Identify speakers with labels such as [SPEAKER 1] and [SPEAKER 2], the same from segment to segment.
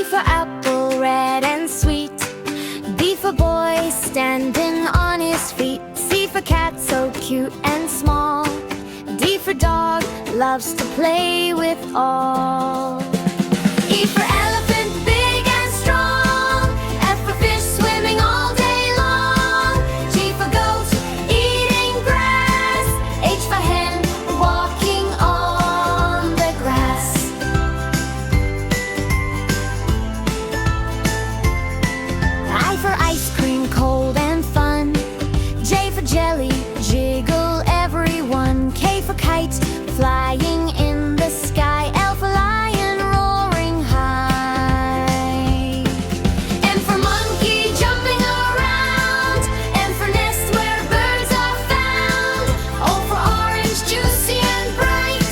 [SPEAKER 1] for apple, red and sweet. B for boy, standing on his feet. C for cat, so cute and small. D for dog, loves to play with all. E for elephant, big and strong. F for fish, swimming all day long. G for goat, eating grass. H for hen, walking on the grass. I for ice cream, cold and fun. J for jelly, jiggle everyone. K for kite, flying in the sky. L for lion, roaring high. M for monkey, jumping around. N for nest, where birds are found. O for orange, juicy and bright.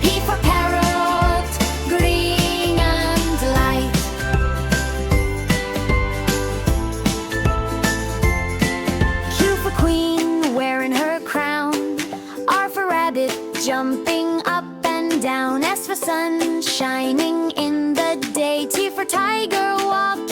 [SPEAKER 1] P for parrot, green and light. Q for queen, wearing her crown. R for rabbit, jumping up and down. S for sun, shining in the day. T for tiger, walking